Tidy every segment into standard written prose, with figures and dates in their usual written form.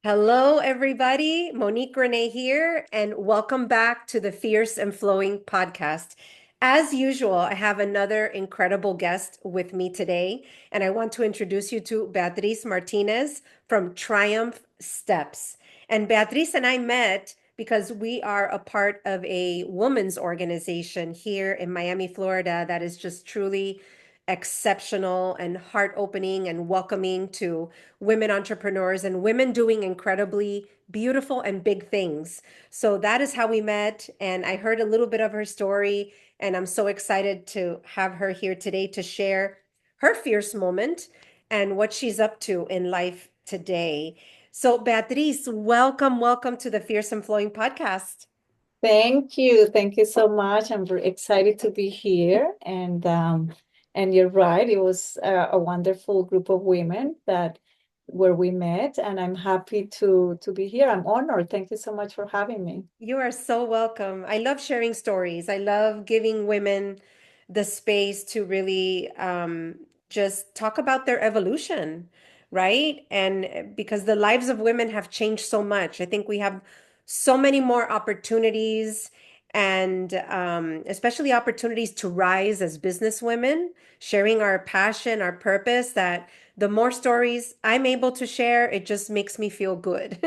Hello, everybody. Monique Renee here, and welcome back to the Fierce and Flowing podcast. As usual, I have another incredible guest with me today, and I want to introduce you to Beatriz Martinez from Triumph Steps. And Beatriz and I met because we are a part of a women's organization here in Miami, Florida, that is just truly exceptional and heart opening and welcoming to women entrepreneurs and women doing incredibly beautiful and big things. So that is how we met. And I heard a little bit of her story. And I'm so excited to have her here today to share her fierce moment and what she's up to in life today. So, Beatriz, welcome to the Fierce and Flowing podcast. Thank you. Thank you so much. I'm very excited to be here. And you're right. It was a wonderful group of women that where we met, and I'm happy to be here. I'm honored. Thank you so much for having me. You are so welcome. I love sharing stories. I love giving women the space to really just talk about their evolution, right? And because the lives of women have changed so much, I think we have so many more opportunities and especially opportunities to rise as business women, sharing our passion, our purpose, that the more stories I'm able to share, it just makes me feel good.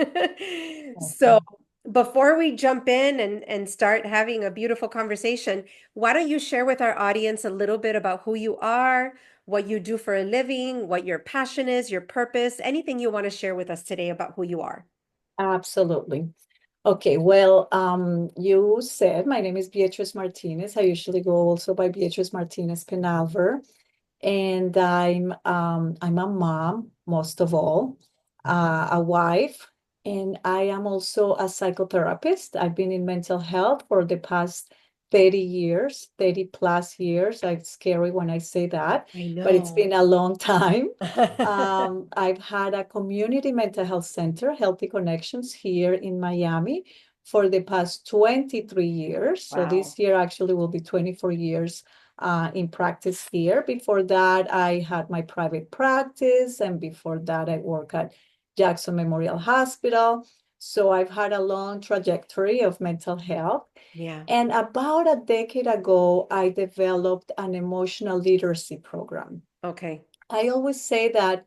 So, Awesome. before we jump in and start having a beautiful conversation, why don't you share with our audience a little bit about who you are, what you do for a living, what your passion is, your purpose, anything you want to share with us today about who you are? Absolutely. Okay, well, you said my name is Beatriz Martinez. I usually go also by Beatriz Martinez Penalver. And I'm a mom, most of all, a wife, and I am also a psychotherapist. I've been in mental health for the past 30 years, 30 plus years. It's scary when I say that, I but it's know. been a long time. I've had a community mental health center, Healthy Connections, here in Miami for the past 23 years. So Wow. this year actually will be 24 years in practice here. Before that, I had my private practice, and before that, I work at Jackson Memorial Hospital. So I've had a long trajectory of mental health. Yeah. And about a decade ago, I developed an emotional literacy program. Okay. I always say that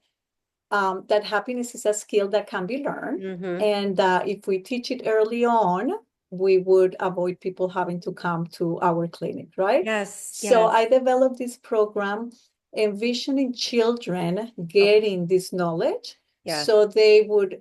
happiness is a skill that can be learned, Mm-hmm. and if we teach it early on, we would avoid people having to come to our clinic, right? Yes. So I Yes. developed this program envisioning children Okay. getting this knowledge Yes. so they would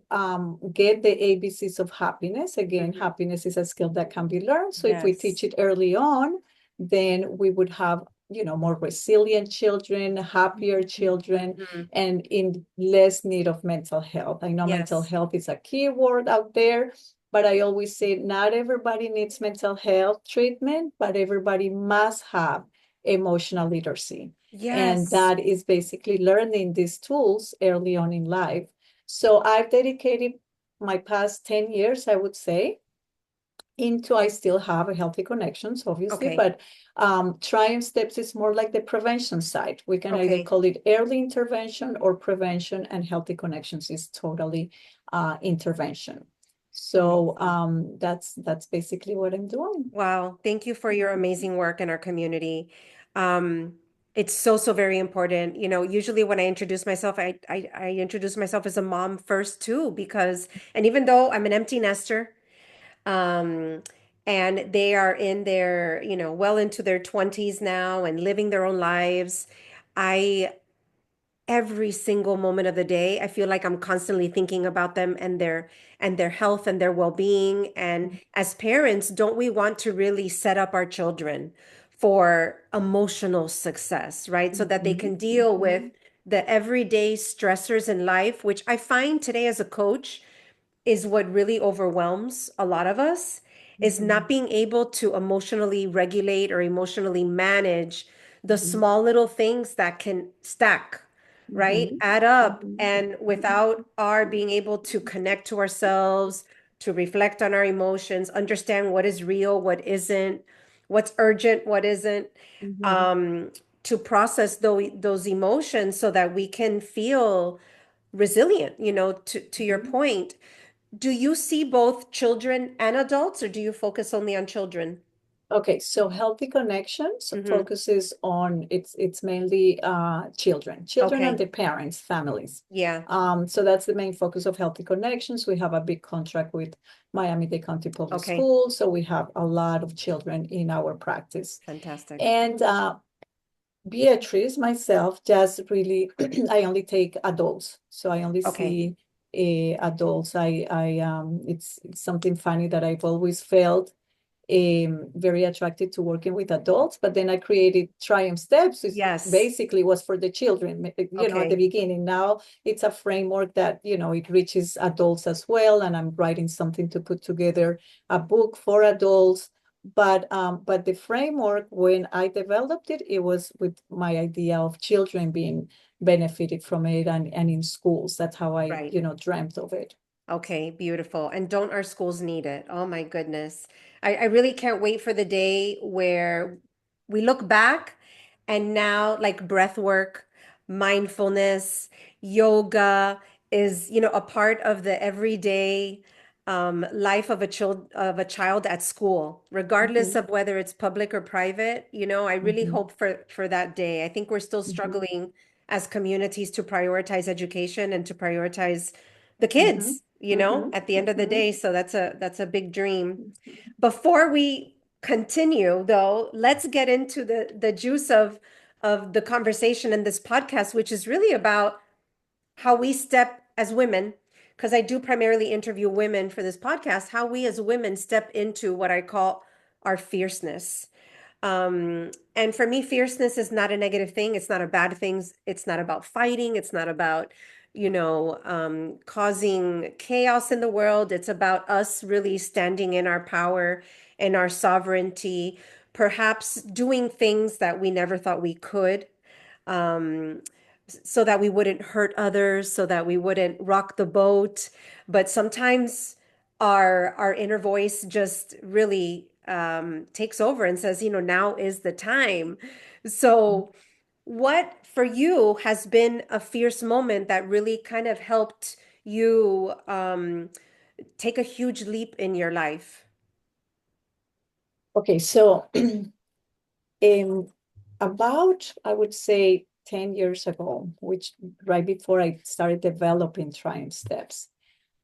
get the ABCs of happiness. Again, Mm-hmm. happiness is a skill that can be learned. So if we teach Yes. it early on, then we would have more resilient children, happier children, Mm-hmm. and in less need of mental health. I know mental Yes. health is a key word out there, but I always say not everybody needs mental health treatment, but everybody must have emotional literacy. And Yes. that is basically learning these tools early on in life. So I've dedicated my past 10 years, I would say, into I still have a healthy connections, obviously, Okay. but Triumph Steps is more like the prevention side. We can either Okay. call it early intervention or prevention, and healthy connections is totally intervention. So Amazing. that's basically what I'm doing. Wow, thank you for your amazing work in our community. Um, it's so very important. You know, usually when I introduce myself, I introduce myself as a mom first too, because and even though I'm an empty nester, um, and they are in their, well into their 20s now and living their own lives, I every single moment of the day, I feel like I'm constantly thinking about them and their health and their well-being. And as parents, don't we want to really set up our children for emotional success, right? So that they Mhm, can deal with mhm, the everyday stressors in life, which I find today as a coach is what really overwhelms a lot of us, is not mhm, being able to emotionally regulate or emotionally manage the mhm, small little things that can stack, right? mhm, Add up. mhm, And without our being able to connect to ourselves, to reflect on our emotions, understand what is real, what isn't, what's urgent, what isn't, mhm, um, to process those emotions so that we can feel resilient, to your Mhm. point. Do you see both children and adults, or do you focus only on children? Okay, so Healthy Connections Mm-hmm. focuses on it's mainly children and Okay. their parents, families. Yeah. So that's the main focus of Healthy Connections. We have a big contract with Miami-Dade County Public Okay. Schools, so we have a lot of children in our practice. Fantastic. And Beatrice, myself, just really, I only take adults. So I only Okay. see adults. It's something funny that I've always felt very attracted to working with adults. But then I created Triumph Steps, which Yes. basically was for the children, at the Okay. beginning. Now it's a framework that, it reaches adults as well. And I'm writing something to put together a book for adults. But the framework, when I developed it, it was with my idea of children being benefited from it and in schools. That's how I, Right. dreamt of it. Okay, beautiful. And don't our schools need it? Oh my goodness. I really can't wait for the day where we look back and now like breath work, mindfulness, yoga is, a part of the everyday life of a child at school, regardless Mhm, of whether it's public or private. I really mhm, hope for that day. I think we're still mhm, struggling as communities to prioritize education and to prioritize the mhm, kids, mhm, at the end of the mhm, day. So that's a big dream. mhm. Before we continue, though, let's get into the juice of the conversation in this podcast, which is really about how we step as women, because I do primarily interview women for this podcast, how we as women step into what I call our fierceness. And for me, fierceness is not a negative thing. It's not a bad thing. It's not about fighting. It's not about, causing chaos in the world. It's about us really standing in our power and our sovereignty, perhaps doing things that we never thought we could, um, so that we wouldn't hurt others, so that we wouldn't rock the boat. But sometimes our inner voice just really takes over and says, now is the time. So, what for you has been a fierce moment that really kind of helped you take a huge leap in your life? Okay, so in about, I would say, 10 years ago, which right before I started developing Triumph Steps,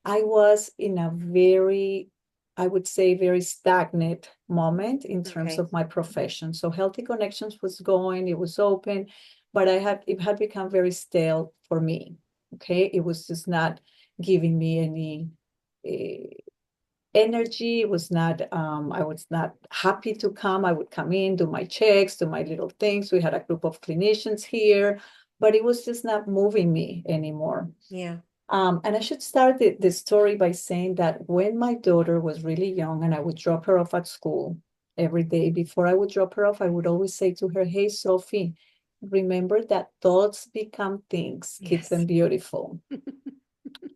I was in a very, I would say, very stagnant moment in terms Okay. of my profession. So Healthy Connections was going, it was open, but it had become very stale for me. Okay, it was just not giving me any energy. It was not, I was not happy to come. I would come in, do my checks, do my little things. We had a group of clinicians here, but it was just not moving me anymore. Yeah. And I should start the story by saying that when my daughter was really young and I would drop her off at school every day, before I would drop her off, I would always say to her, "Hey, Sophie, remember that thoughts become things, keep Yes. them beautiful."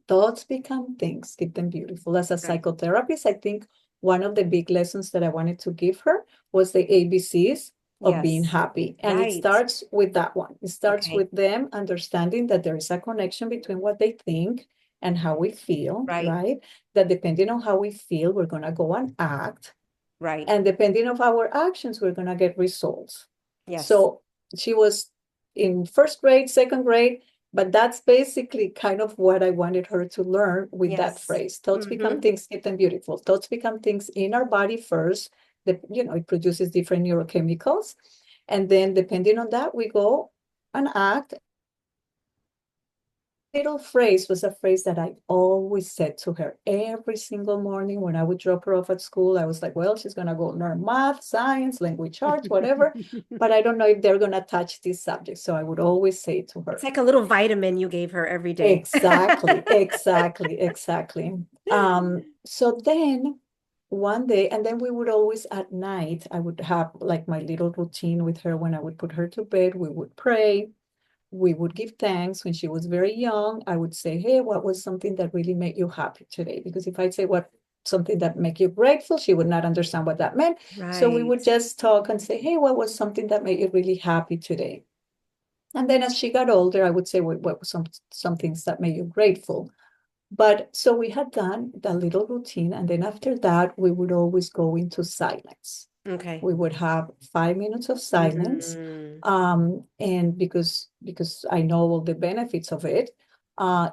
Thoughts become things, keep them beautiful. As a Right. psychotherapist, I think one of the big lessons that I wanted to give her was the ABCs of being Yes. happy. And it Right. starts with that one. It starts Okay. with them understanding that there is a connection between what they think and how we feel, Right. right? That depending on how we feel, we're going to go and act. Right. And depending on our actions, we're going to get results. Yes. So she was in first grade, second grade, but that's basically kind of what I wanted her to learn with that Yes. phrase. Thoughts become Mm-hmm. things, keep them beautiful. Thoughts become things in our body first. That, it produces different neurochemicals. And then depending on that, we go and act. Little phrase was a phrase that I always said to her every single morning when I would drop her off at school. I was like, well, she's going to go learn math, science, language arts, whatever, but I don't know if they're going to touch this subject. So I would always say to It's her, like a little vitamin you gave her every day. exactly, exactly, exactly. So then one day, and then we would always at night, I would have like my little routine with her when I would put her to bed. We would pray, we would give thanks. When she was very young, I would say, hey, what was something that really made you happy today? Because if I say what something that make you grateful, she would not understand what that meant. So we Right. would just talk and say, hey, what was something that made you really happy today? And then as she got older, I would say what some things that made you grateful. But so we had done that little routine, and then after that, we would always go into silence. Okay. We would have 5 minutes of silence, Mm, and because I know all the benefits of it,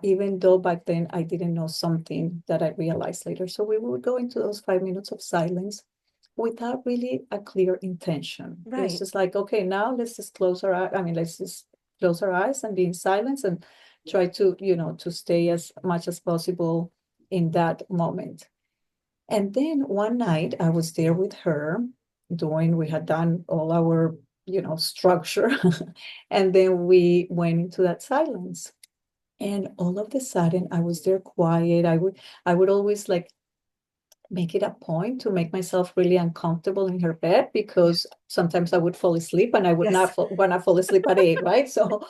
even though back then I didn't know something that I realized later. So we would go into those 5 minutes of silence without really a clear intention. It was right. just like, okay, now let's just close our eyes. I mean, let's just close our eyes and be in silence and try to, to stay as much as possible in that moment. And then one night I was there with her we had done all our, structure. And then we went into that silence. And all of a sudden I was there quiet. I would always like make it a point to make myself really uncomfortable in her bed Yeah. because sometimes I would fall asleep and I would Yes. not want to fall asleep at 8, right? So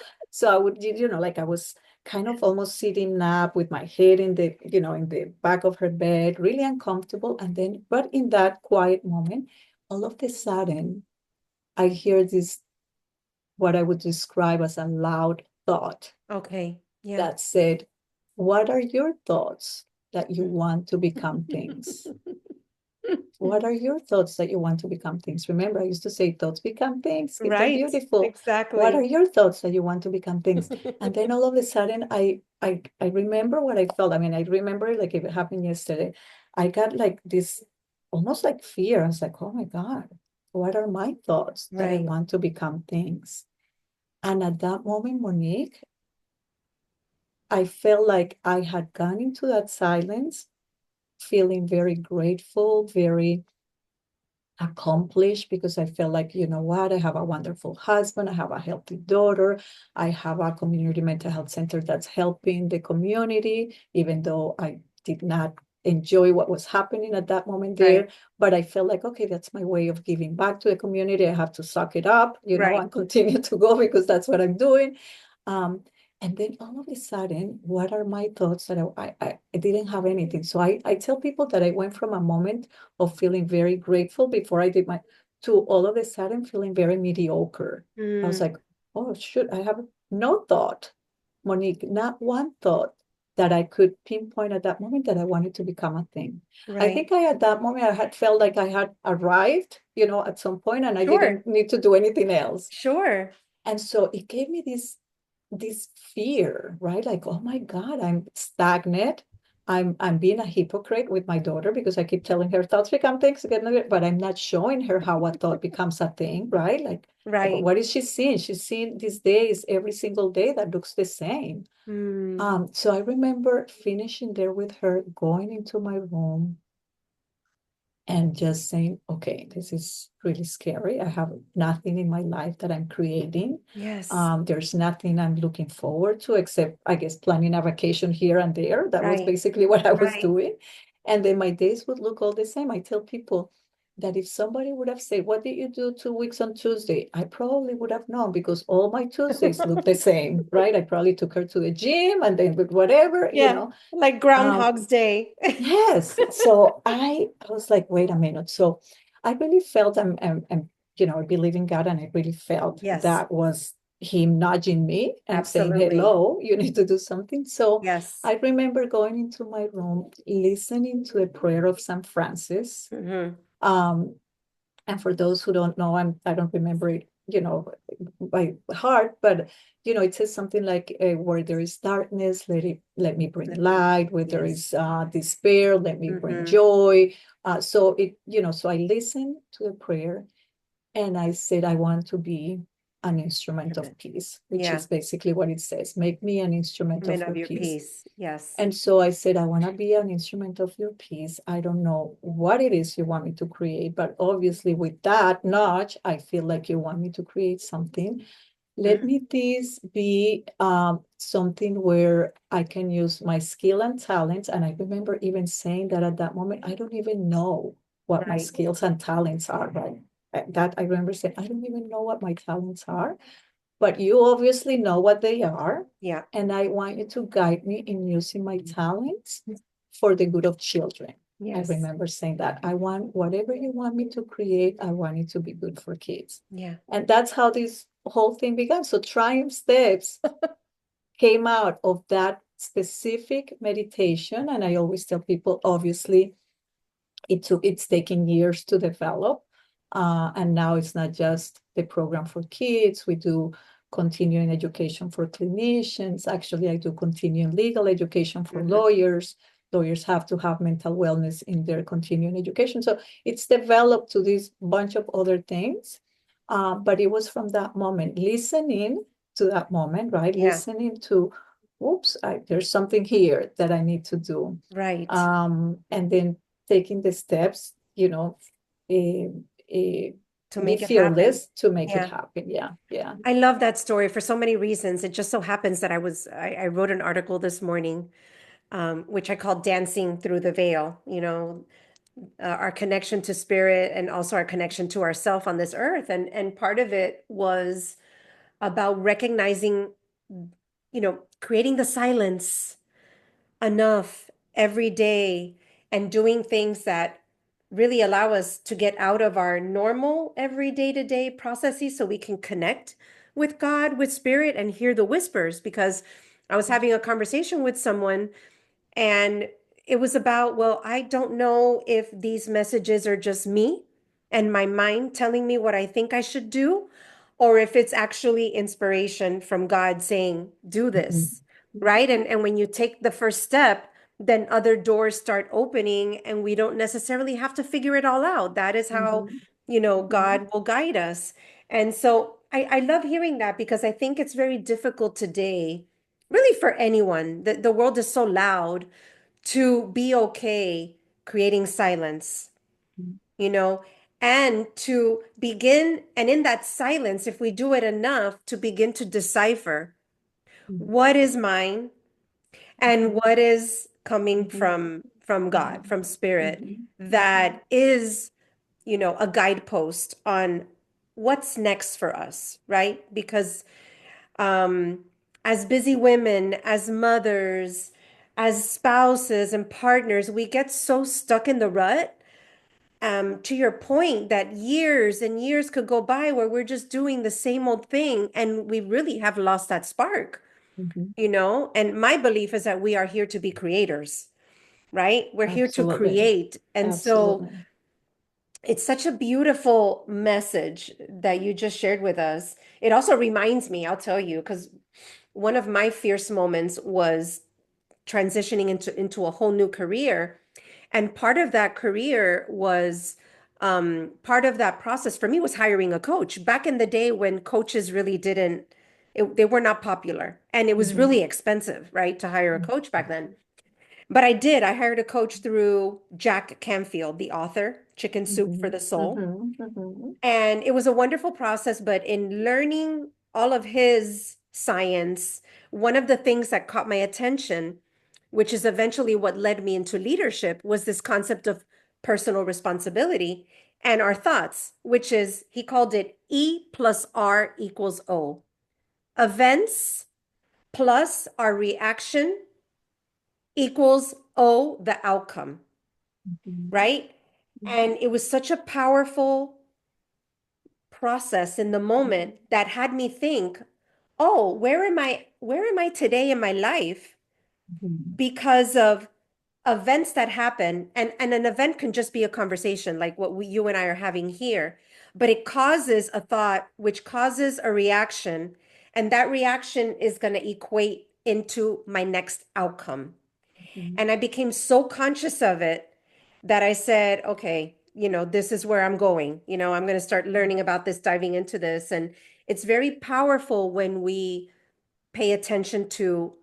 I would, like I was kind of almost sitting up with my head in the back of her bed, really uncomfortable. And then, but in that quiet moment, all of a sudden, I hear this, what I would describe as a loud thought Okay. Yeah. that said, "What are your thoughts that you want to become things?" What are your thoughts that you want to become things? Remember, I used to say, thoughts become things. Get them Right. beautiful. What are Exactly. your thoughts that you want to become things? And then all of a sudden, I remember what I felt. I mean, I remember it like it happened yesterday. I got like this almost like fear. I was like, oh my God, what are my thoughts that I Right. want to become things? And at that moment, Monique, I felt like I had gone into that silence, feeling very grateful, very accomplished because I felt like, you know what, I have a wonderful husband, I have a healthy daughter, I have a community mental health center that's helping the community, even though I did not enjoy what was happening at that moment Right. there. But I felt like, okay, that's my way of giving back to the community. I have to suck it up, Right. and continue to go because that's what I'm doing. Um, and then all of a sudden, what are my thoughts that I didn't have anything. So I tell people that I went from a moment of feeling very grateful before I did my to all of a sudden feeling very mediocre. I was Mm, like, oh shoot, I have no thought, Monique, not one thought that I could pinpoint at that moment that I wanted to become a thing. I right. think at that moment I had felt like I had arrived, at some point and I Sure. didn't need to do anything else. Sure. And so it gave me this fear, right? Like, oh my God, I'm stagnant. I'm being a hypocrite with my daughter because I keep telling her thoughts become things, but I'm not showing her how a thought becomes a thing, right? Like Right. what is she seeing? She's seeing these days every single day that looks the same. Mm, So I remember finishing there with her, going into my room, and just saying, okay, this is really scary. I have nothing in my life that I'm creating. yes. There's nothing I'm looking forward to except, I guess, planning a vacation here and there. That was Right. basically what I was Right. doing. And then my days would look all the same. I tell people that if somebody would have said, what did you do 2 weeks on Tuesday? I probably would have known because all my Tuesdays look the same, right? I probably took her to the gym and then with whatever, Yeah. Like Um, Groundhog's Day. Yes. So I was like, wait a minute. So I really felt I believe in God and I really felt Yes. that was him nudging me and saying, Absolutely. hello, you need to do something. So Yes. I remember going into my room, listening to a prayer of St. Francis. Hmm. Um, and for those who don't know, I don't remember it, by heart, but it says something like, where there is darkness, let me bring Let me, light. Where there yes. is despair, let me bring Hmm. joy. So I listened to the prayer and I said, I want to be an instrument of peace, which Yeah. is basically what it says. Make me an instrument of Men of your your peace. peace. Yes. And so I said, I want to be an instrument of your peace. I don't know what it is you want me to create, but obviously, with that nudge, I feel like you want me to create something. Let Mhm. me this be something where I can use my skill and talents. And I remember even saying that at that moment, I don't even know what my Right. skills and talents are, right? That I remember saying, I don't even know what my talents are, but you obviously know what they are. Yeah. And I want you to guide me in using my talents for the good of children. I Yes. remember saying that I want whatever you want me to create, I want it to be good for kids. Yeah. And that's how this whole thing began. So Triumph Steps came out of that specific meditation. And I always tell people, obviously, it's taken years to develop. And now it's not just the program for kids. We do continuing education for clinicians. Actually, I do continuing legal education for Hmm. lawyers. Lawyers have to have mental wellness in their continuing education. So it's developed to this bunch of other things. But it was from that moment, listening to that moment, right? Yeah. Listening to, oops, there's something here that I need to do. Right. And then taking the steps, eh, eh, To be make it happen. fearless to make it Yeah. happen. Yeah, yeah. I love that story for so many reasons. It just so happens that I wrote an article this morning, which I called Dancing Through the Veil, our connection to spirit and also our connection to ourself on this earth. And part of it was about recognizing, creating the silence enough every day and doing things that really allow us to get out of our normal every day-to-day processes so we can connect with God, with spirit, and hear the whispers. Because I was having a conversation with someone and it was about, well, I don't know if these messages are just me and my mind telling me what I think I should do, or if it's actually inspiration from God saying, do Mhm. this, right? And when you take the first step, then other doors start opening and we don't necessarily have to figure it all out. That is how, Mhm. Mhm. God will guide us. And so I love hearing that because I think it's very difficult today, really for anyone. The world is so loud to be okay creating silence, you know, and to begin, and in that silence, if we do it enough, to begin to decipher what is mine and what is coming Mhm. from God, Mhm. from spirit, Mhm. Mhm. that is, a guidepost on what's next for us, right? Because um, as busy women, as mothers, as spouses and partners, we get so stuck in the rut. To your point, that years and years could go by where we're just doing the same old thing and we really have lost that spark, Mhm. And my belief is that we are here to be creators, right? We're here to Absolutely. create. And so Absolutely. it's such a beautiful message that you just shared with us. It also reminds me, I'll tell you, because one of my fierce moments was transitioning into a whole new career. And part of that career was part of that process for me was hiring a coach. Back in the day when coaches really they were not popular and it was Mhm. really expensive, right, to hire a coach back then. But I did. I hired a coach through Jack Canfield, the author, Chicken Soup for Mhm. the Soul. Mhm. Mhm. And it was a wonderful process, but in learning all of his science, one of the things that caught my attention, which is eventually what led me into leadership, was this concept of personal responsibility and our thoughts, which is, he called it E plus R equals O. Events plus our reaction equals O, the outcome, Mhm. right? And it was such a powerful process in the moment that had me think, oh, where am I today in my life Mhm. because of events that happen, and an event can just be a conversation like what you and I are having here, but it causes a thought which causes a reaction, and that reaction is going to equate into my next outcome. Mhm. And I became so conscious of it that I said, okay, this is where I'm going. I'm going to start learning about this, diving into this. And it's very powerful when we pay attention to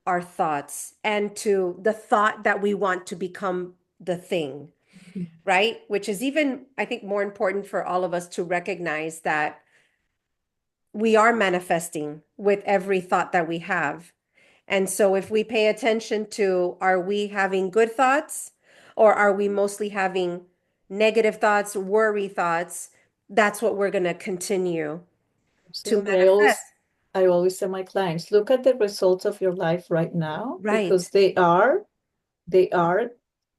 our thoughts and to the thought that we want to become the thing, Mhm. right? Which is even, I think, more important for all of us to recognize that we are manifesting with every thought that we have. And so if we pay attention to, are we having good thoughts or are we mostly having negative thoughts, worry thoughts? That's what we're going to continue to Absolutely. manifest. I always tell my clients, look at the results of your life right now Right. because they are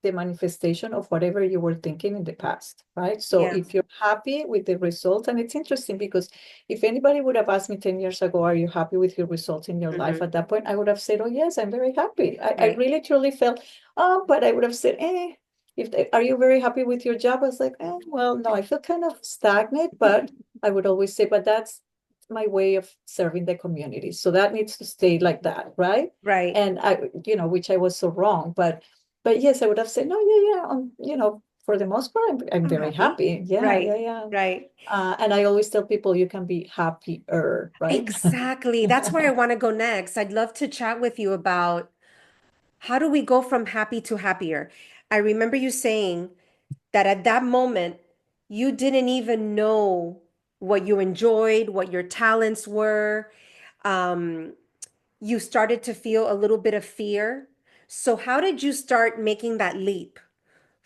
the manifestation of whatever you were thinking in the past, right? So Yeah. if you're happy with the results, and it's interesting because if anybody would have asked me 10 years ago, are you happy with your results in your life? Hmm. At that point, I would have said, oh, yes, I'm very happy. I Right. really truly felt, but I would have said, if they, are you very happy with your job? I was like, well, no, I feel kind of stagnant, but I would always say, but that's my way of serving the community. So that needs to stay like that, right? Right. And I, which I was so wrong, but yes, I would have said, no, yeah, yeah, for the most part, I'm I'm very happy. happy. Yeah, yeah, Right. yeah. Right. And I always tell people you can be happier, right? Exactly. That's where I want to go next. I'd love to chat with you about how do we go from happy to happier. I remember you saying that at that moment, you didn't even know what you enjoyed, what your talents were. Um, you started to feel a little bit of fear. So, how did you start making that leap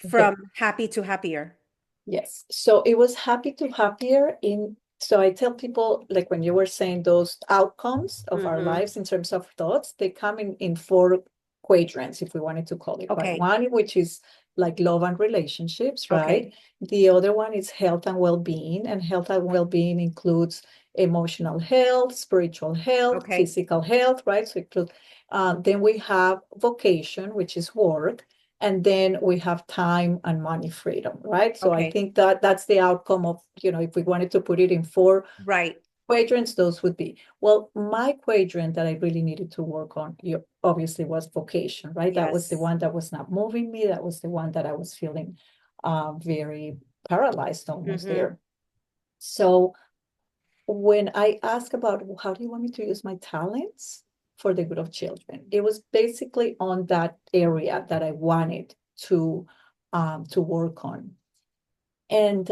Okay. from happy to happier? Yes. So it was happy to happier in, so I tell people, like when you were saying those outcomes of our Hmm. lives in terms of thoughts, they come in four quadrants, if we wanted to call it, right? Okay. One, which is like love and relationships, right? Okay. The other one is health and well-being, and health and well-being includes emotional health, spiritual health, Okay. physical health, right? So it includes, then we have vocation, which is work, and then we have time and money freedom, right? So I Okay. think that that's the outcome of, if we wanted to put it in four Right. quadrants, those would be. Well, my quadrant that I really needed to work on, obviously, was vocation, right? That was the Yes. one that was not moving me. That was the one that I was feeling very paralyzed almost Hmm. there. So when I asked about how do you want me to use my talents for the good of children, it was basically on that area that I wanted to work on. And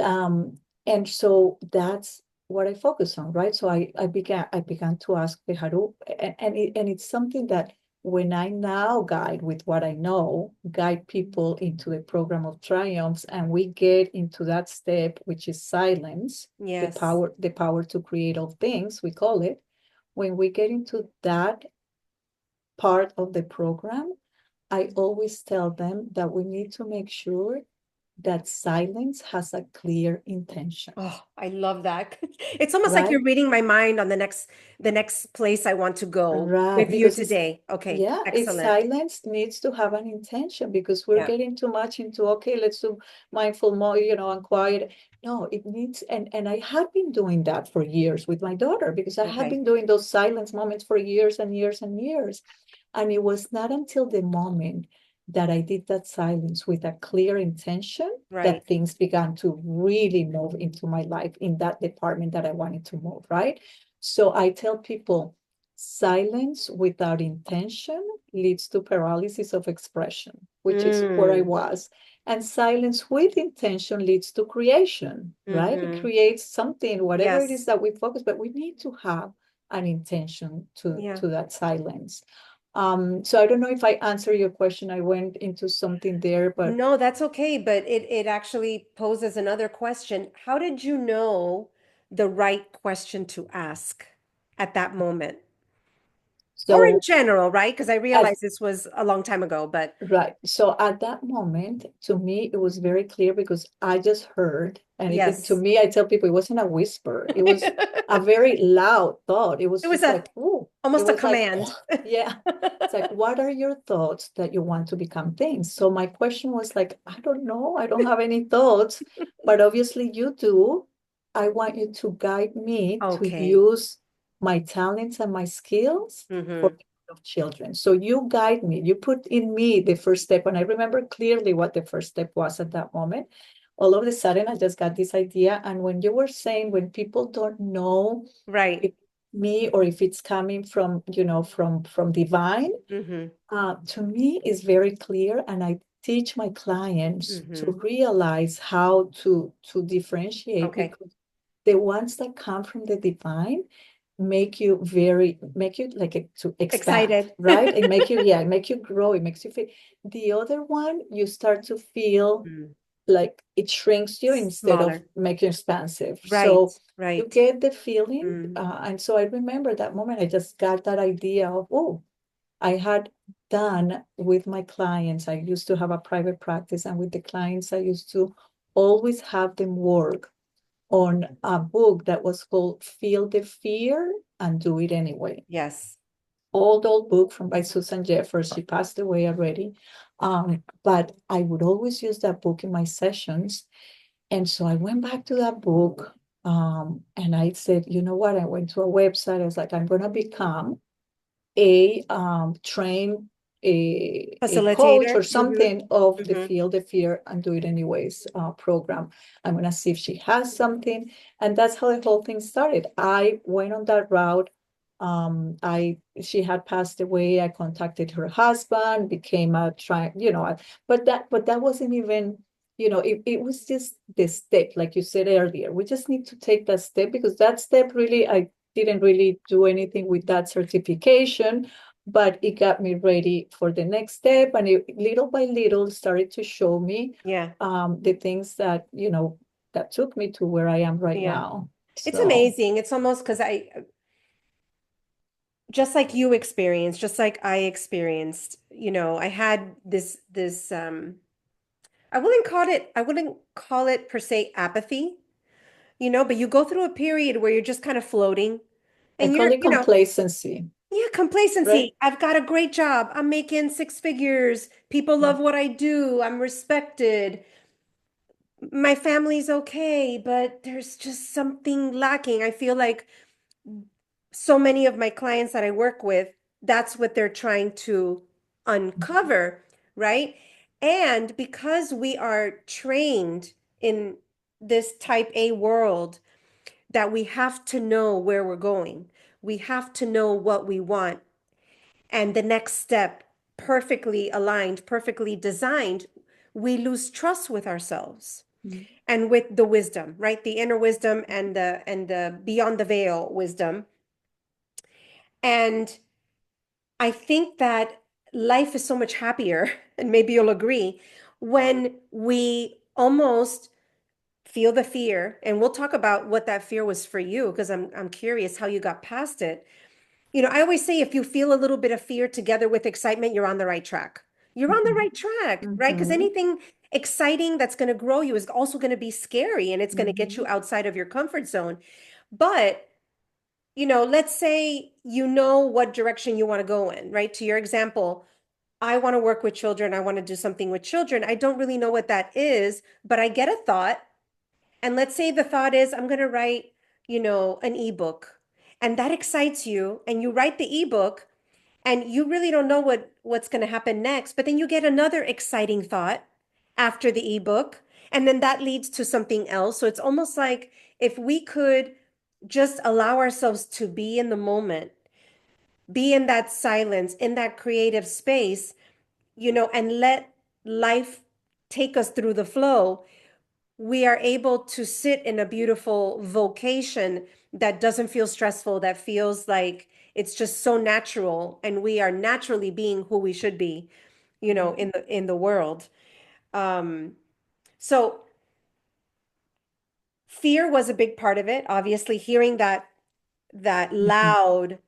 so that's what I focus on, right? So I began to ask the Haru, and it's something that when I now guide with what I know, guide people into the program of triumphs, and we get into that step, which is silence, Yes. the power to create all things, we call it. When we get into that part of the program, I always tell them that we need to make sure that silence has a clear intention, Oh, I love that. It's almost like right? you're reading my mind on the next place I want to go Right, with you because it's, today. Okay, yeah, it's excellent. silence needs to have an intention because we're Yeah. getting too much into, okay, let's do mindful more, and quiet. No, it needs, and I have been doing that for years with my daughter because I have Okay. been doing those silence moments for years and years and years. And it was not until the moment that I did that silence with a clear intention Right. that things began to really move into my life in that department that I wanted to move, right? So I tell people, silence without intention leads to paralysis of expression, which is where I Mm. was. And silence with intention leads to creation, right? It Hmm. creates something, whatever it is Yes. that we focus, but we need to have an intention to, Yeah. to that silence. So I don't know if I answer your question. I went into something there, but No, that's okay, but it actually poses another question. How did you know the right question to ask at that moment? Or in so general, right? Because I at realize this was a long time ago, but right. So at that moment, to me, it was very clear because I just heard, and to yes. me, I tell people it wasn't a whisper. It was a very loud thought. It was It was just a like, oh, it almost a was like, command. oh, yeah. It's like, what are your thoughts that you want to become things? So my question was like, I don't know. I don't have any thoughts, but obviously you do. I want you to guide me to Okay. use my talents and my skills for Hmm. of children. So you guide me, you put in me the first step. And I remember clearly what the first step was at that moment. All of a sudden, I just got this idea. And when you were saying, when people don't know Right. if me or if it's coming from, from divine, Hmm. to me is very clear. And I teach my clients to Hmm. realize how to differentiate, Okay. because the ones that come from the divine make you like to expand, Excited. right? And make you grow. It makes you feel. The other one, you start to feel Mm. like it shrinks you instead of Smaller. making you expansive. Right. So you Right. get the feeling, Mm. and so I remember that moment. I just got that idea of, oh, I had done with my clients, I used to have a private practice, and with the clients, I used to always have them work on a book that was called Feel the Fear and Do It Anyway. Yes. Old book from by Susan Jeffers. She passed away already. But I would always use that book in my sessions. And so I went back to that book, and I said, you know what? I went to a website. I was like, I'm going to become a trained a coach Facilitator. or something of the Hmm. Feel the Fear and Do It Anyways program. I'm gonna see if she has something, and that's how the whole thing started. I went on that route. I She had passed away. I contacted her husband, became a try, but that wasn't even, it was just the step, like you said earlier. We just need to take that step, because that step really, I didn't really do anything with that certification, but it got me ready for the next step. And it little by little started to show me Yeah. the things that, that took me to where I am right Yeah. now. It's So, amazing. It's almost because just like you experienced, just like I experienced, I had this I wouldn't call it per se apathy, but you go through a period where you're just kind of floating I and call it complacency, yeah, right? complacency. I've got a great job. I'm making six figures. People love what I do. I'm respected. My family's okay, but there's just something lacking. I feel like so many of my clients that I work with, that's what they're trying to uncover, right? And because we are trained in this type A world, that we have to know where we're going. We have to know what we want. And the next step, perfectly aligned, perfectly designed, we lose trust with ourselves Mhm. and with the wisdom, right? The inner wisdom and the beyond the veil wisdom. And I think that life is so much happier, and maybe you'll agree, when we almost feel the fear. And we'll talk about what that fear was for you, because I'm curious how you got past it. I always say if you feel a little bit of fear together with excitement, you're on the right track. You're on the Mhm. right track, right? Because Mhm. anything exciting that's going to grow you is also going to be scary, and it's going to get you Mhm. outside of your comfort zone. But let's say you know what direction you want to go in, right? To your example, I want to work with children. I want to do something with children. I don't really know what that is, but I get a thought. And let's say the thought is, I'm going to write, an ebook. And that excites you. And you write the ebook and you really don't know what's going to happen next. But then you get another exciting thought after the ebook. And then that leads to something else. So it's almost like if we could just allow ourselves to be in the moment, be in that silence, in that creative space, and let life take us through the flow, we are able to sit in a beautiful vocation that doesn't feel stressful, that feels like it's just so natural, and we are naturally being who we should be, Mhm. in the world. Um, so fear was a big part of it. Obviously, hearing that Mhm. loud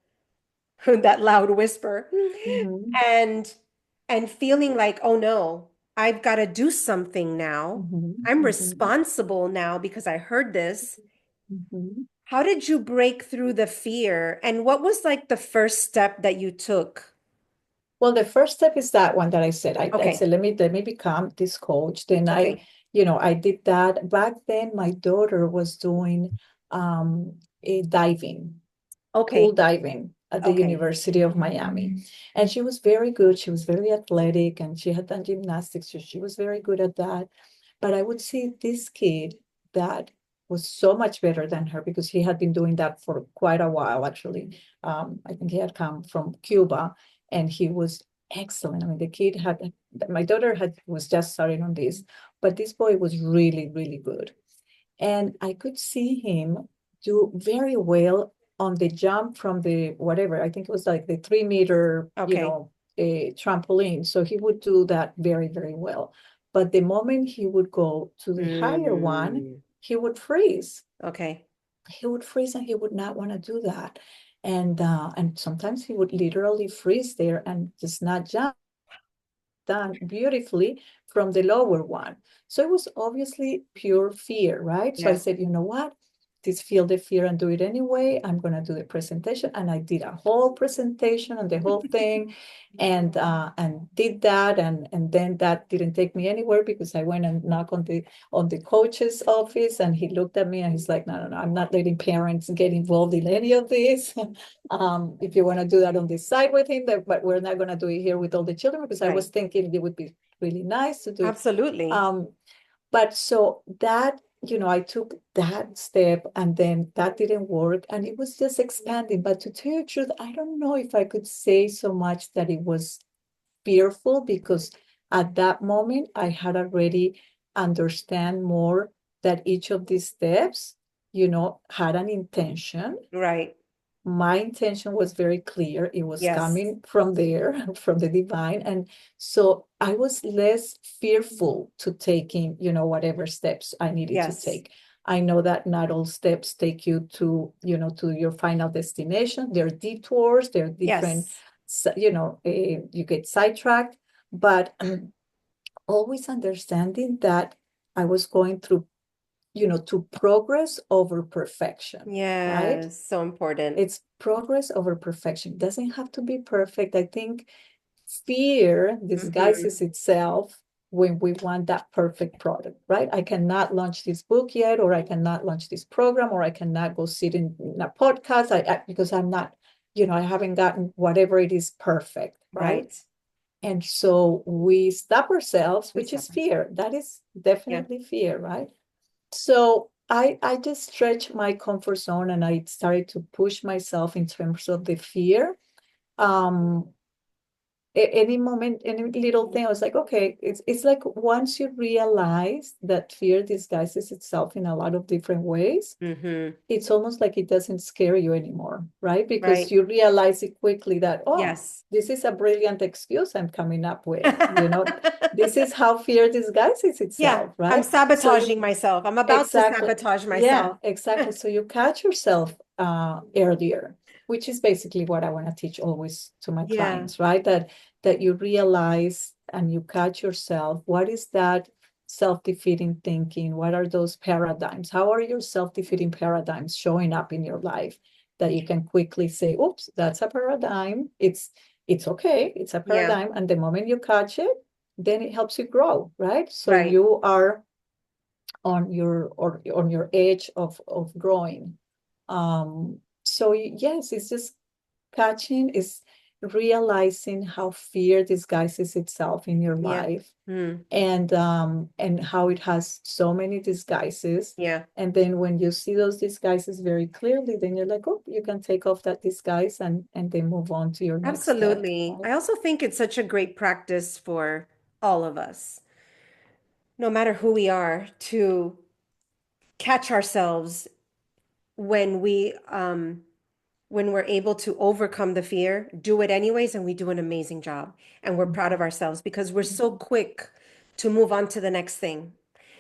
that loud whisper, Mhm. and feeling like, oh no, I've got to do something now. Mhm. I'm Mhm. responsible now because I heard this. Mhm. How did you break through the fear? And what was like the first step that you took? Well, the first step is that one that I said. I Okay. said, let me become this coach. Then Okay. I did that. Back then, my daughter was doing a diving, pool Okay. diving at the Okay. University of Miami. And she was very good. She was very athletic, and she had done gymnastics, so she was very good at that. But I would see this kid that was so much better than her, because he had been doing that for quite a while, actually. I think he had come from Cuba, and he was excellent. I mean, the kid had, my daughter was just starting on this, but this boy was really, really good. And I could see him do very well on the jump from the whatever, I think it was like the 3 meter, Okay. a trampoline. So he would do that very, very well. But the moment he would go to the higher one, Mm, he would freeze. okay. He would freeze, and he would not want to do that. And sometimes he would literally freeze there and just not jump done beautifully from the lower one. So it was obviously pure fear, right? So I Yeah. said, you know what? Just feel the fear and do it anyway. I'm gonna do the presentation, and I did a whole presentation on the whole thing, and did that, and then that didn't take me anywhere because I went and knocked on the coach's office, and he looked at me and he's like, no, no, no, I'm not letting parents get involved in any of this. If you want to do that on the side with him, but we're not going to do it here with all the children because I Right. was thinking it would be really nice to do it. Absolutely. Um, but so that, I took that step and then that didn't work and it was just expanding. But to tell you the truth, I don't know if I could say so much that it was fearful because at that moment I had already understand more that each of these steps, had an intention. Right. My intention was very clear. It was Yes. coming from there, from the divine. And so I was less fearful to taking, whatever steps I needed to Yes. take. I know that not all steps take you to your final destination. There are detours, there are different, Yes. you get sidetracked, but always understanding that I was going through, to progress over perfection, right? Yes. So important. It's progress over perfection. It doesn't have to be perfect. I think fear Hmm. disguises itself when we want that perfect product, right? I cannot launch this book yet, or I cannot launch this program, or I cannot go sit in a podcast because I'm not, I haven't gotten whatever it is perfect, right? Right. And so we stop ourselves, We which is suffer. fear. That is Yeah. definitely fear, right? So I just stretched my comfort zone and I started to push myself in terms of the fear. Um, any moment, any little thing, I was like, okay, it's like once you realize that fear disguises itself in a lot of different ways, Hmm. it's almost like it doesn't scare you anymore, right? Because Right. you realize it quickly that, oh, Yes. this is a brilliant excuse I'm coming up with. This is how fear disguises Yeah. itself, I'm right? So you sabotaging myself. I'm about to exactly. sabotage Yeah, myself. exactly. So you catch yourself earlier, which is basically what I want to teach always to my Yeah. clients, right? That you realize and you catch yourself. What is that self-defeating thinking? What are those paradigms? How are your self-defeating paradigms showing up in your life that you can quickly say, oops, that's a paradigm. It's okay, it's a Yeah. paradigm. And the moment you catch it, then it helps you grow, right? So Right. you are on your edge of growing. So yes, it's just catching is realizing how fear disguises itself in your Yeah. life, Mm. and how it has so many disguises. Yeah. And then when you see those disguises very clearly, then you're like, oh, you can take off that disguise and then move on to your next step, Absolutely. right? I also think it's such a great practice for all of us, no matter who we are, to catch ourselves when when we're able to overcome the fear, do it anyways, and we do an amazing job. And we're proud of Mhm, ourselves because we're so mhm, quick to move on to the next thing,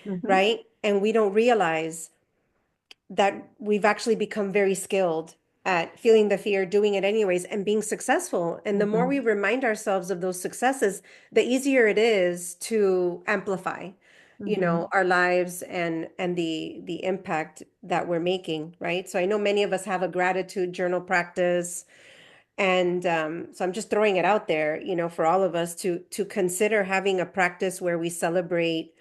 mhm, right? And we don't realize that we've actually become very skilled at feeling the fear, doing it anyways, and being successful. And the more we mhm, remind ourselves of those successes, the easier it is to amplify, mhm, our lives and the impact that we're making, right? So I know many of us have a gratitude journal practice. And so I'm just throwing it out there, for all of us to consider having a practice where we celebrate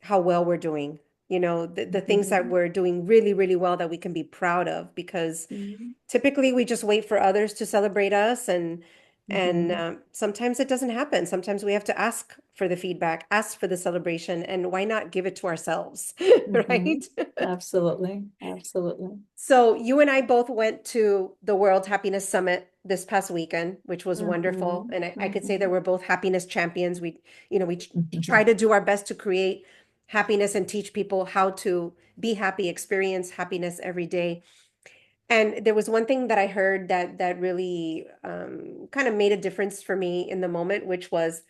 how well we're doing, the things that mhm, we're doing really, really well that we can be proud of, because mhm, typically we just wait for others to celebrate us, and mhm. sometimes it doesn't happen. Sometimes we have to ask for the feedback, ask for the celebration, and why not give it to ourselves, Mhm. right? Absolutely. Absolutely. So you and I both went to the World Happiness Summit this past weekend, which was wonderful. Mhm. And I could say that Mhm. we're both happiness champions. We try Mhm. to do our best to create happiness and teach people how to be happy, experience happiness every day. And there was one thing that I heard that really kind of made a difference for me in the moment, which was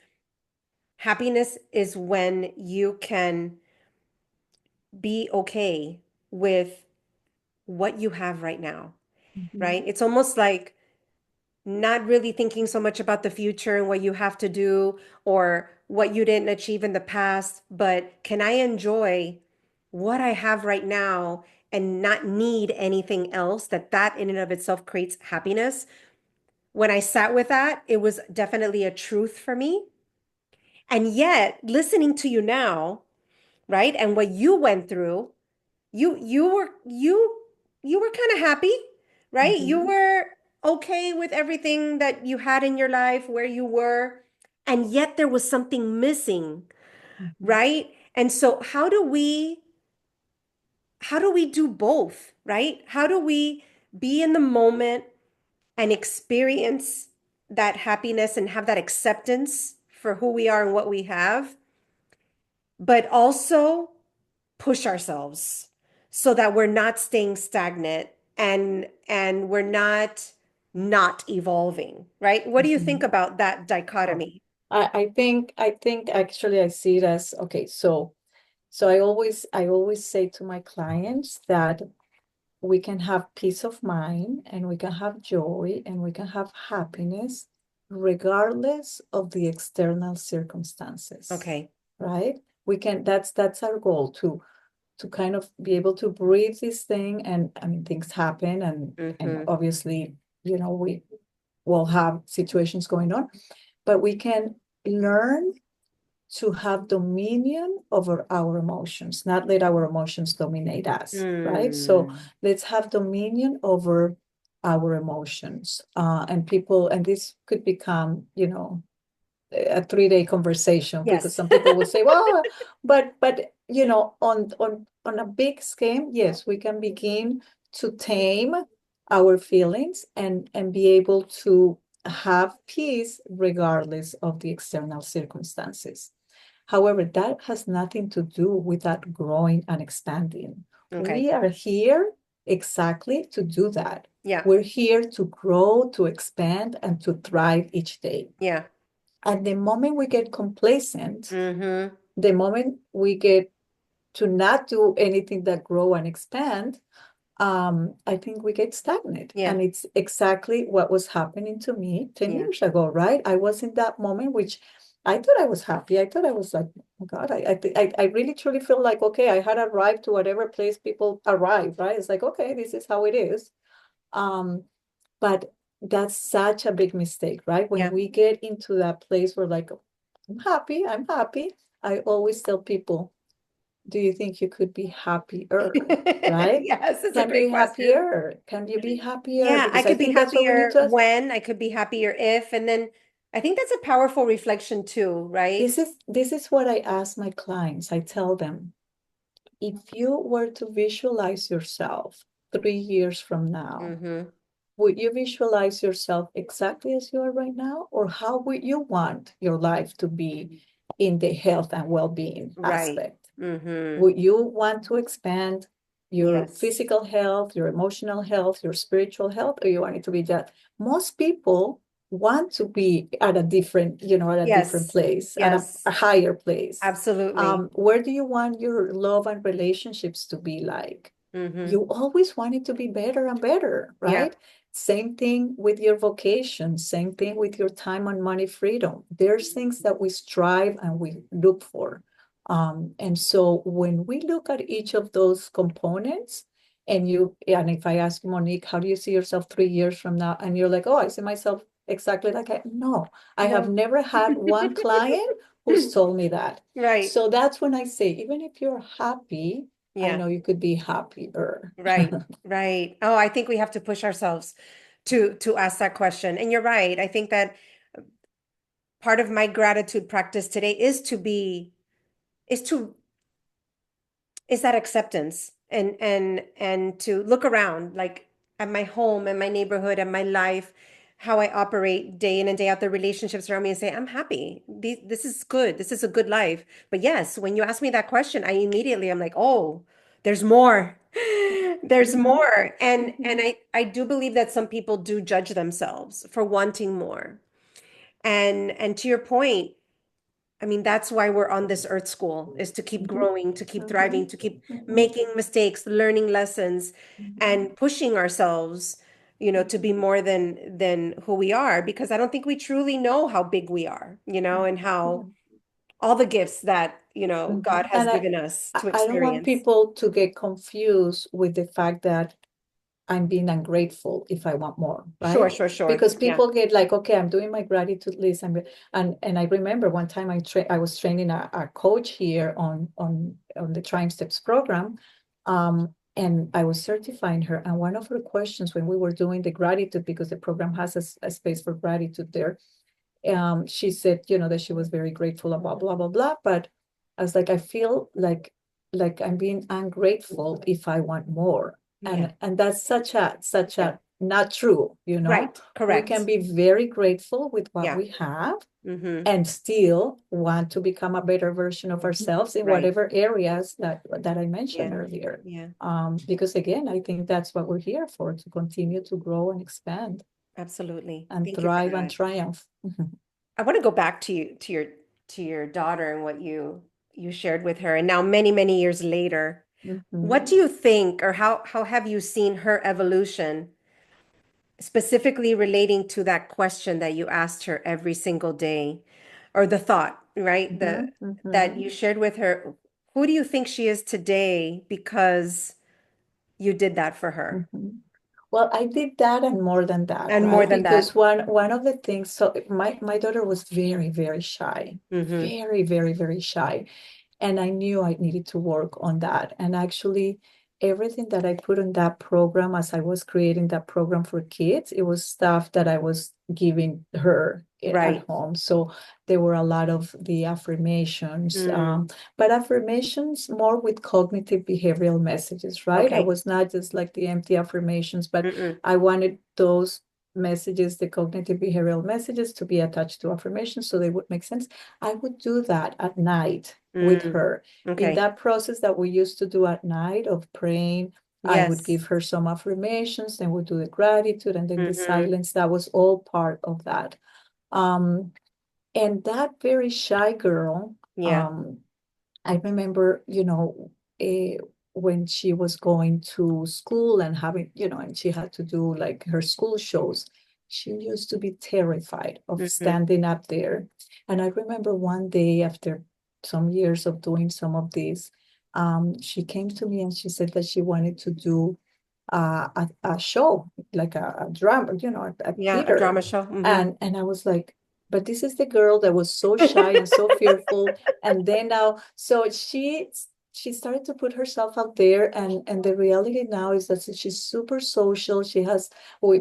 happiness is when you can be okay with what you have right now Mhm. right? It's almost like not really thinking so much about the future and what you have to do or what you didn't achieve in the past, but can I enjoy what I have right now and not need anything else? That in and of itself creates happiness. When I sat with that, it was definitely a truth for me. And yet, listening to you now, right? And what you went through, you were kind of happy, right? You Mhm. were okay with everything that you had in your life, where you were, and yet there was something missing, Mhm. right? And so how do we do both, right? How do we be in the moment and experience that happiness and have that acceptance for who we are and what we have, but also push ourselves so that we're not staying stagnant and we're not evolving, right? What do you think Mhm. about that Oh, dichotomy? I think actually I see it as okay, so I always say to my clients that we can have peace of mind and we can have joy and we can have happiness regardless of the external circumstances, Okay. right? We can that's our goal to kind of be able to breathe this thing. And I mean things happen, and Mm-hmm. obviously, we will have situations going on, but we can learn to have dominion over our emotions, not let our emotions dominate us, right? So Mm. let's have dominion over our emotions. And this could become, a 3-day conversation, because Yes. some people will say, well, but on a big scale, yes, we can begin to tame our feelings and be able to have peace regardless of the external circumstances. However, that has nothing to do with that growing and expanding. Okay. We are here exactly to do that. Yeah. We're here to grow, to expand, and to thrive each day. Yeah. And the moment we get complacent, Mm-hmm. the moment we get to not do anything that grow and expand, I think we get stagnant. Yeah. And it's exactly what was happening to me 10 Yeah. years ago, right? I was in that moment, which I thought I was happy. I thought I was like, oh God, I really truly feel like, okay, I had arrived to whatever place people arrive, right? It's like, okay, this is how it is. Um, but that's such a big mistake, right? When Yeah. we get into that place where like, I'm happy, I'm happy. I always tell people, do you think you could be happier, right? Yes, it's a Can you great be question. happier? Can you be happier? Yeah, I Because I could be think that's what we need happier to ask. when, I could be happier if, and then I think that's a powerful reflection too, right? This is what I ask my clients. I tell them, if you were to visualize yourself 3 years from now, Mm-hmm. would you visualize yourself exactly as you are right now? Or how would you want your life to be in the health and well-being Right. aspect? Mm-hmm. Would you want to expand your Yes. physical health, your emotional health, your spiritual health, or you want it to be that? Most people want to be at a different, at a different Yes. place, at a Yes. higher place. Absolutely. Where do you want your love and relationships to be like? Mm-hmm. You always want it to be better and better, Yeah. right? Same thing with your vocation, same thing with your time and money freedom. There's things that we strive and we look for. And so when we look at each of those components, and if I ask Monique, how do you see yourself 3 years from now? And you're like, oh, I see myself exactly like no, I have No. never had one client who's told me that. Right. So that's when I say, even if you're happy, I Yeah. know you could be happier. Right. Right. Oh, I think we have to push ourselves to ask that question. And you're right. I think that part of my gratitude practice today is to is that acceptance and to look around like at my home and my neighborhood and my life, how I operate day in and day out, the relationships around me, and say I'm happy. This is good. This is a good life. But yes, when you ask me that question, I immediately I'm like, oh, there's more. There's Mhm, more. And mhm, I do believe that some people do judge themselves for wanting more. And to your point, I mean, that's why we're on this earth school, is to keep mhm, growing, to keep thriving, mhm, to keep mhm, making mistakes, learning lessons, mhm, and pushing ourselves. to be more than who we are, because I don't think we truly know how big we are, and how all the gifts that, God has And given us to I don't want experience. people to get confused with the fact that I'm being ungrateful if I want more, Sure, right? sure, sure. Because Yeah. people get like, okay, I'm doing my gratitude list. And I remember one time I was training a coach here on the Triumph Steps program. And I was certifying her. And one of her questions when we were doing the gratitude, because the program has a space for gratitude there, she said, that she was very grateful about blah, blah, blah. But I was like, I feel like I'm being ungrateful if I want more. Yeah. And that's such Yeah. a not true, Right. We can Correct. be very grateful with what Yeah. we have Mm-hmm. and still want to become a better version of ourselves in Right. whatever areas that I mentioned Yeah. earlier. Yeah. Because again, I think that's what we're here for, to continue to grow and expand Absolutely. and Thank you for thrive and that. triumph. I want to go back to you, to your daughter and what you shared with her, and now many years later. What Mhm. do you think, or how have you seen her evolution, specifically relating to that question that you asked her every single day, or the thought, right? The Mhm, that mhm, you shared with her. Who do you think she is today because you did that for her? mhm. Well, I did that and more than that, And more right? than that. Because one of the things, so my daughter was very shy, Mm-hmm. very shy. And I knew I needed to work on that. And actually, everything that I put in that program as I was creating that program for kids, it was stuff that I was giving her at Right. home. So there were a lot of the affirmations, Mm. but affirmations more with cognitive behavioral messages, right? I Okay. was not just like the empty affirmations, but Mm-mm. I wanted those messages, the cognitive behavioral messages, to be attached to affirmations so they would make sense. I would do that at night with Mm. her. In Okay. that process that we used to do at night of praying, I would Yes. give her some affirmations, then we'd do the gratitude, and then the Mm-hmm. silence. That was all part of that. Um, and that very shy girl, Yeah. I remember, when she was going to school and having, and she had to do like her school shows, she used to be terrified of Mm-hmm. standing up there. And I remember one day after some years of doing some of these, she came to me and she said that she wanted to do a show, like a drama, a Yeah. A theater. drama show. Mm-hmm. And I was like, but this is the girl that was so shy and so fearful. And then now, so she started to put herself out there, and the reality now is that she's super social. She has,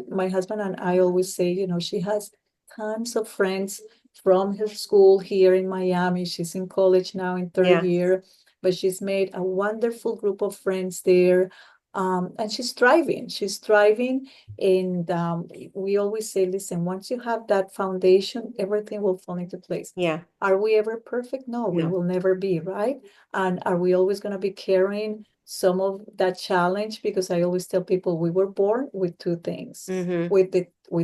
my husband and I always say, she has tons of friends from her school here in Miami. She's in college now in third Yeah. year, but she's made a wonderful group of friends there. And she's thriving. She's thriving. And we always say, listen, once you have that foundation, everything will fall into place. Yeah. Are we ever perfect? No, we No. will never be, right? And are we always going to be carrying some of that challenge? Because I always tell people we were born with two things, Mm-hmm. with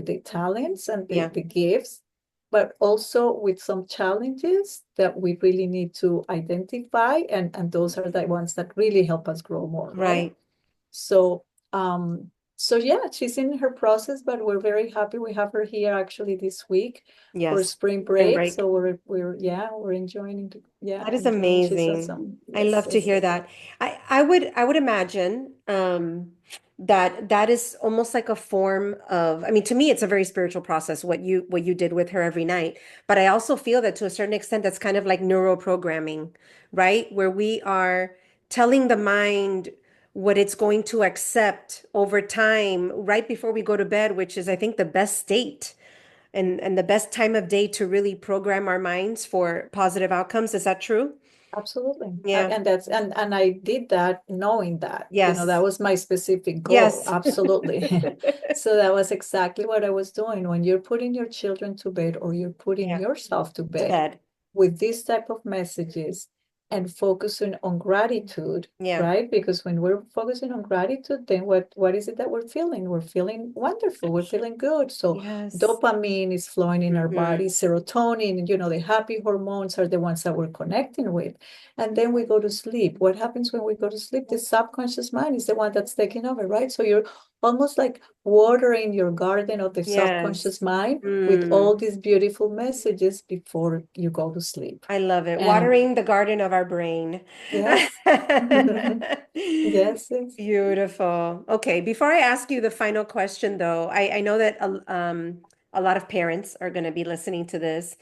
the talents and the, Yeah. the gifts, but also with some challenges that we really need to identify. And those are the ones that really help us grow more, right? Right. So, yeah, she's in her process, but we're very happy. We have her here actually this week for Yes. spring Spring break. break. So we're enjoying it. Yeah, That is enjoying. She's amazing. awesome. I Yes, love to yes, hear yes. that. I would imagine that is almost like a form of, I mean, to me, it's a very spiritual process, what you did with her every night. But I also feel that to a certain extent, that's kind of like neuroprogramming, right? Where we are telling the mind what it's going to accept over time, right before we go to bed, which is, I think, the best state and the best time of day to really program our minds for positive outcomes. Is that true? Absolutely. Yeah. And I did that knowing that, that Yes. was my specific goal. Yes. Absolutely. So that was exactly what I was doing. When you're putting your children to bed or you're putting Yeah. yourself to To bed bed. with this type of messages and focusing on gratitude, Yeah. right? Because when we're focusing on gratitude, then what is it that we're feeling? We're feeling wonderful. We're feeling good. So Yes. dopamine is flowing in our Hmm. body, serotonin, the happy hormones are the ones that we're connecting with. And then we go to sleep. What happens when we go to sleep? The subconscious mind is the one that's taking over, right? So you're almost like watering your garden of the subconscious Yes. mind with Mm, all these beautiful messages before you go to sleep. I love it. And Watering the garden of our brain. yes, yes, yes. Beautiful. Okay, before I ask you the final question, though, I know that a lot of parents are going to be listening to this,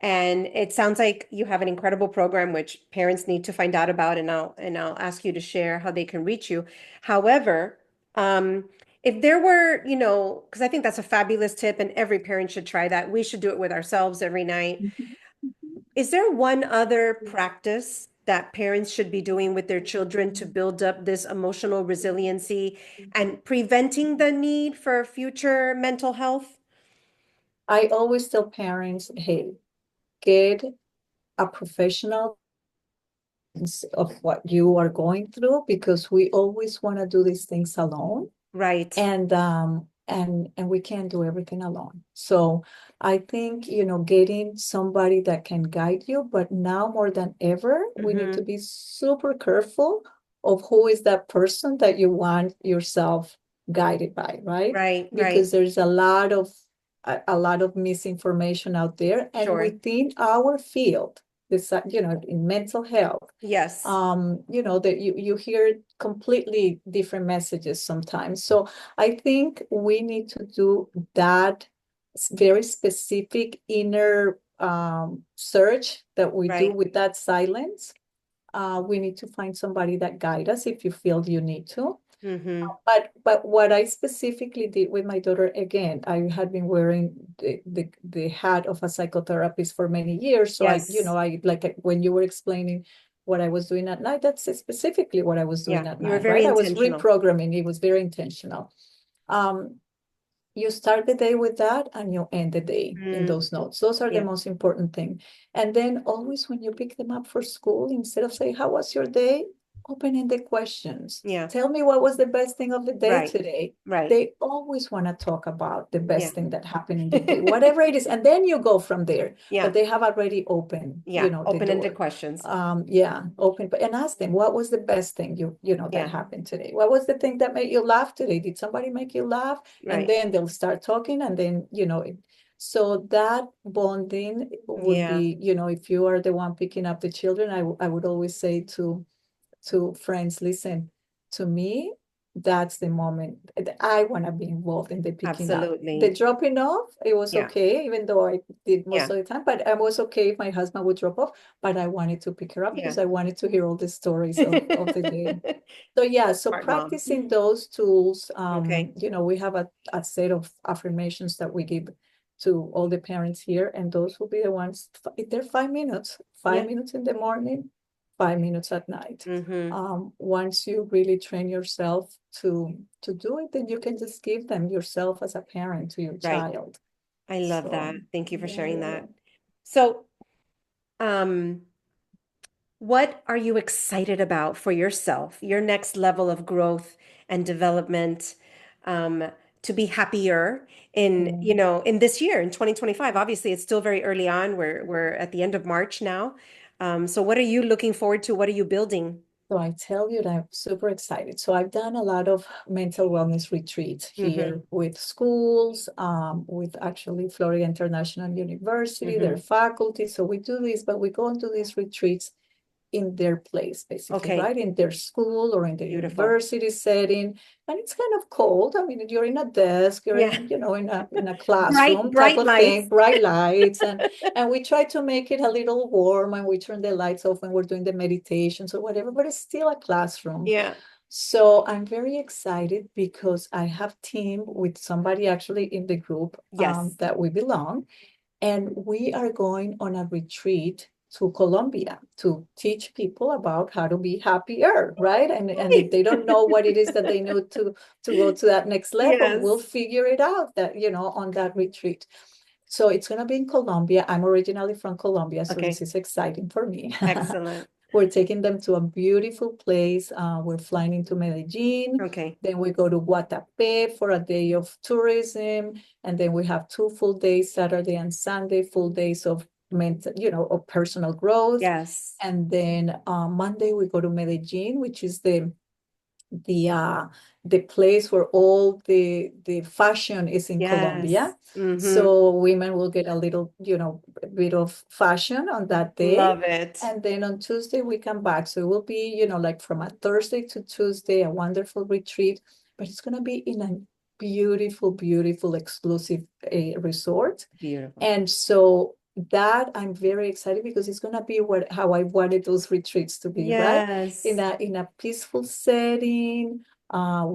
and it sounds like you have an incredible program which parents need to find out about, and I'll ask you to share how they can reach you. However, if there were, because I think that's a fabulous tip, and every parent should try that. We should do it with ourselves every night. Is there one other practice that parents should be doing with their children to build up this emotional resiliency and preventing the need for future mental health? I always tell parents, hey, get a professional of what you are going through because we always want to do these things alone. Right. And we can't do everything alone. So I think, getting somebody that can guide you, but now more than ever, we need to Mm-hmm. be super careful of who is that person that you want yourself guided by, right? Right, Because right. there's a lot of misinformation out there, and Sure. within our field, this, in mental health, Yes. that you hear completely different messages sometimes. So I think we need to do that very specific inner search that we do Right. with that silence. We need to find somebody that guide us if you feel you need to. Mm-hmm. But what I specifically did with my daughter, again, I had been wearing the hat of a psychotherapist for many years. So Yes. I like when you were explaining what I was doing at night, that's specifically what I was doing Yeah. at You were night, very right? I was intentional. reprogramming. It was very intentional. Um, you start the day with that and you end the day in Mm, those notes. Those are the yeah. most important thing. And then always when you pick them up for school, instead of saying, how was your day? Open-ended questions. Yeah. Tell me what was the best thing of the day Right. today. Right. They always want to talk about the Yeah. best thing that happened in the day, whatever it is. And then you go from there. But Yeah. they have already opened, Yeah. the Open-ended door. questions. Yeah, open and ask them what was the best thing that Yeah. happened today. What was the thing that made you laugh today? Did somebody make you laugh? And Right. then they'll start talking, and then so that bonding would Yeah. be, if you are the one picking up the children, I would always say to friends, listen, to me, that's the moment that I want to be involved in the picking up. The Absolutely. dropping off, it was Yeah. okay, even though I did most Yeah. of the time, but I was okay if my husband would drop off, but I wanted to pick her up Yeah. because I wanted to hear all the stories of the day. So yeah, so Smart mom. practicing those tools, Okay. we have a set of affirmations that we give to all the parents here, and those will be the ones, they're 5 minutes, five Yeah. minutes in the morning, 5 minutes at night. Mm-hmm. Once you really train yourself to do it, then you can just give them yourself as a parent to your Right. child. I love that. So Thank you for yeah, sharing yeah, yeah. that. So, um, what are you excited about for yourself, your next level of growth and development, um, to be happier in, Mm. in this year, in 2025? Obviously, it's still very early on. We're at the end of March now. So what are you looking forward to? What are you building? So I tell you that I'm super excited. So I've done a lot of mental wellness retreats Mm-hmm. here with schools, with actually Florida International University, their Mm-hmm. faculty. So we do this, but we go and do these retreats in their place, basically, Okay. right? In their school or in the Beautiful. university setting. And it's kind of cold. I mean, you're in a desk, you're Yeah. in a Bright, classroom type bright of thing, lights. bright lights, and we try to make it a little warm, and we turn the lights off when we're doing the meditations or whatever, but it's still a classroom. Yeah. So I'm very excited because I have teamed with somebody actually in the group Yes. that we belong, and we are going on a retreat to Colombia to teach people about how to be happier, right? And if Right. they don't know what it is that they know to go to that next level, we'll Yes. figure it out on that retreat. So it's going to be in Colombia. I'm originally from Colombia, so this Okay. is exciting for me. Excellent. We're taking them to a beautiful place. We're flying into Medellin. Okay. Then we go to Guatapé for a day of tourism. And then we have 2 full days, Saturday and Sunday, full days of of personal growth. Yes. And then Monday we go to Medellin, which is the the place where all the fashion is in Yes. Colombia. Mm-hmm. So women will get a little, a bit of fashion on that day. Love it. And then on Tuesday we come back. So it will be, like from a Thursday to Tuesday, a wonderful retreat, but it's gonna be in a beautiful, beautiful, exclusive resort. Beautiful. And so that I'm very excited because it's gonna be how I wanted those retreats to be, right? In Yes. a peaceful setting,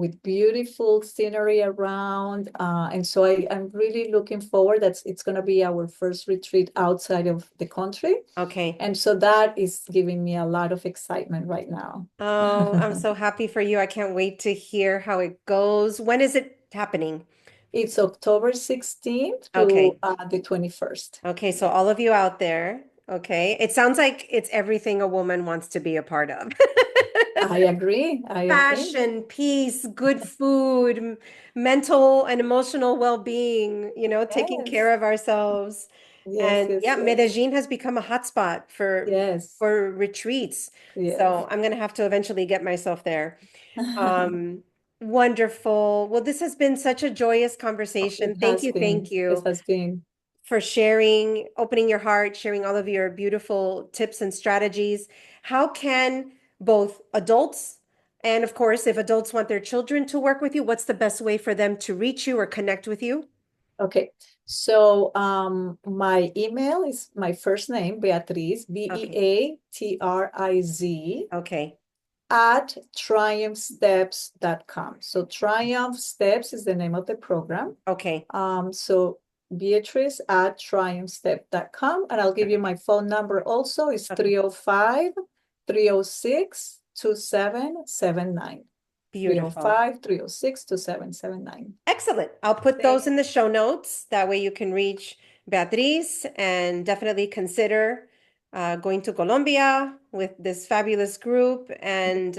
with beautiful scenery around. And so I'm really looking forward. It's gonna be our first retreat outside of the country. Okay. And so that is giving me a lot of excitement right now. Oh, I'm so happy for you. I can't wait to hear how it goes. When is it happening? It's October 16th to Okay. the 21st. Okay, so all of you out there, okay. It sounds like it's everything a woman wants to be a part of. I agree. I agree. Passion, peace, good food, mental and emotional well-being, taking Yes. care of ourselves. Yes, And yes, yeah, yes. Medellin has become a hotspot for Yes, for retreats. yes. So I'm gonna have to eventually get myself there. Um, Wonderful. Well, this has been such a joyous It conversation. has Thank been. It you has been. for sharing, opening your heart, sharing all of your beautiful tips and strategies. How can both adults and, of course, if adults want their children to work with you, what's the best way for them to reach you or connect with you? Okay. So my email is my first name, Beatriz, Okay. Beatriz, Okay. at triumphsteps.com. So Triumph Steps is the name of the program. Okay. So Beatrice at triumphstep.com. And I'll give you my phone number also. It's Okay. 305-306-2779. Beautiful. 305-306-2779. Excellent. I'll put Thank those in the show notes. That way you can reach Beatriz and definitely consider going to Colombia with this fabulous group. And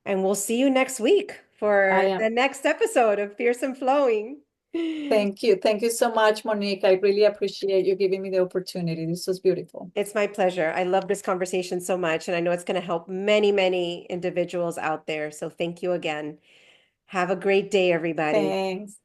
we'll see you next week I for the am. next episode of Fierce and Flowing. Thank you. Thank you so much, Monique. I really appreciate you giving me the opportunity. This was beautiful. It's my pleasure. I love this conversation so much, and I know it's going to help many, many individuals out there. So thank you again. Have a great day, everybody. Thanks.